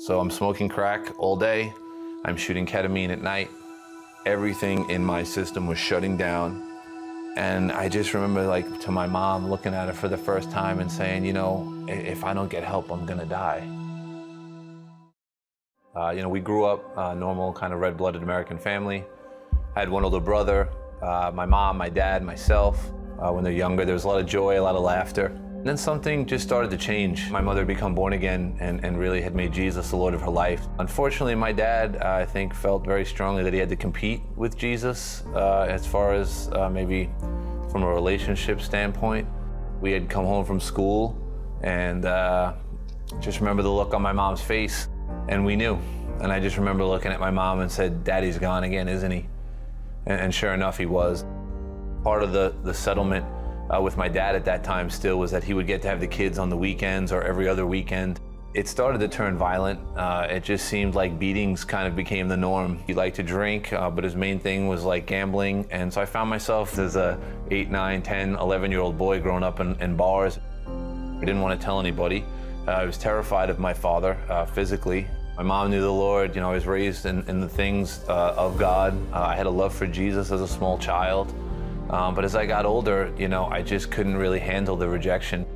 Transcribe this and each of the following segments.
So I'm smoking crack all day. I'm shooting ketamine at night. Everything in my system was shutting down. And I just remember, like, to my mom, looking at her for the first time and saying, you know, if I don't get help, I'm gonna die. You know, we grew up a normal kind of red-blooded American family. I had one older brother, my mom, my dad, myself. When they're younger, there was a lot of joy, a lot of laughter. And then something just started to change. My mother had become born again and really had made Jesus the Lord of her life. Unfortunately, my dad, I think, felt very strongly that he had to compete with Jesus as far as maybe from a relationship standpoint. We had come home from school and just remember the look on my mom's face, and we knew. And I just remember looking at my mom and said, "Daddy's gone again, isn't he?" And sure enough, he was. Part of the settlement with my dad at that time still was that he would get to have the kids on the weekends or every other weekend. It started to turn violent. It just seemed like beatings kind of became the norm. He liked to drink, but his main thing was like gambling. And so I found myself as a 8, 9, 10, 11-year-old boy growing up in bars. I didn't want to tell anybody. I was terrified of my father physically. My mom knew the Lord. You know, I was raised in the things of God. I had a love for Jesus as a small child. But as I got older, you know, I just couldn't really handle the rejection.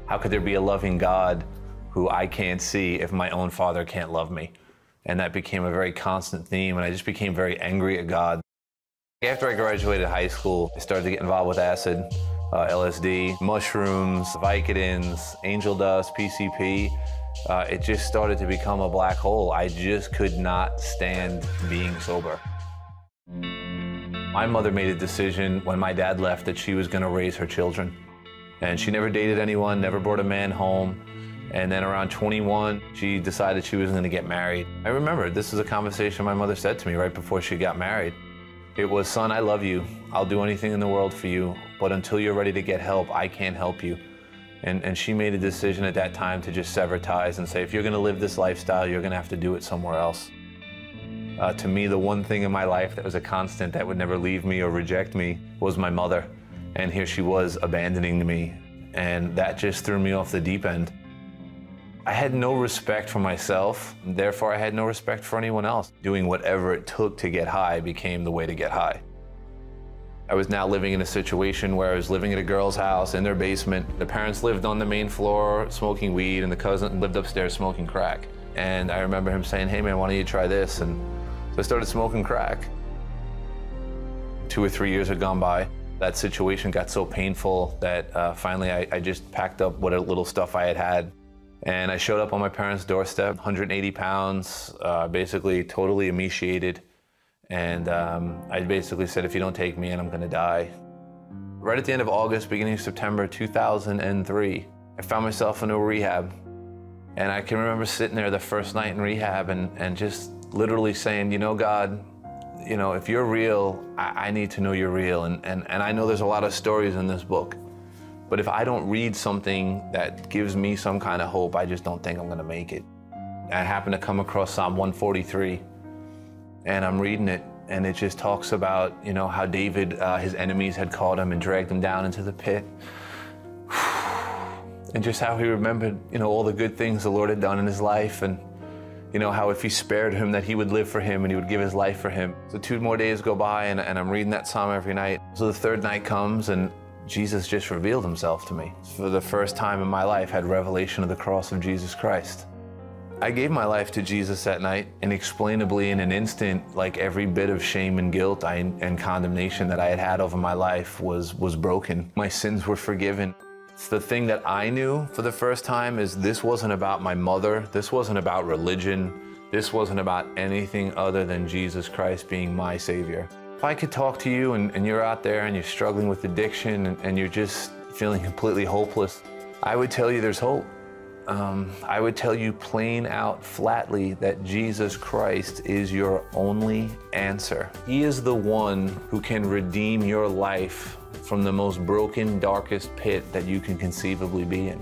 How could there be a loving God who I can't see if my own father can't love me? And that became a very constant theme, and I just became very angry at God. After I graduated high school, I started to get involved with acid, LSD, mushrooms, Vicodins, angel dust, PCP. It just started to become a black hole. I just could not stand being sober. My mother made a decision when my dad left that she was going to raise her children. And she never dated anyone, never brought a man home. And then around 21, she decided she was going to get married. I remember this is a conversation my mother said to me right before she got married. It was, "Son, I love you. I'll do anything in the world for you. But until you're ready to get help, I can't help you." And she made a decision at that time to just sever ties and say, if you're going to live this lifestyle, you're going to have to do it somewhere else. To me, the one thing in my life that was a constant that would never leave me or reject me was my mother. And here she was abandoning me. And that just threw me off the deep end. I had no respect for myself. Therefore, I had no respect for anyone else. Doing whatever it took to get high became the way to get high. I was now living in a situation where I was living at a girl's house in their basement. The parents lived on the main floor smoking weed, and the cousin lived upstairs smoking crack. And I remember him saying, "Hey man, why don't you try this?" And so I started smoking crack. 2 or 3 years had gone by. That situation got so painful that finally I just packed up what little stuff I had. And I showed up on my parents' doorstep, 180 pounds, basically totally emaciated. And I basically said, if you don't take me in, I'm gonna die. Right at the end of August, beginning of September 2003, I found myself in a rehab. And I can remember sitting there the first night in rehab and just literally saying, you know, God, you know, if you're real, I need to know you're real. And I know there's a lot of stories in this book, but if I don't read something that gives me some kind of hope, I just don't think I'm gonna make it. I happened to come across Psalm 143, and I'm reading it, and it just talks about, you know, how David, his enemies had caught him and dragged him down into the pit. And just how he remembered, you know, all the good things the Lord had done in his life, and, you know, how if he spared him, that he would live for him and he would give his life for him. So 2 more days go by, and I'm reading that psalm every night. So the 3rd night comes, and Jesus just revealed himself to me. For the first time in my life, I had revelation of the cross of Jesus Christ. I gave my life to Jesus that night, and inexplainably in an instant, like every bit of shame and guilt and condemnation that I had over my life was broken. My sins were forgiven. The thing that I knew for the first time is this wasn't about my mother. This wasn't about religion. This wasn't about anything other than Jesus Christ being my Savior. If I could talk to you and you're out there and you're struggling with addiction and you're just feeling completely hopeless, I would tell you there's hope. I would tell you plain out flatly that Jesus Christ is your only answer. He is the one who can redeem your life from the most broken, darkest pit that you can conceivably be in.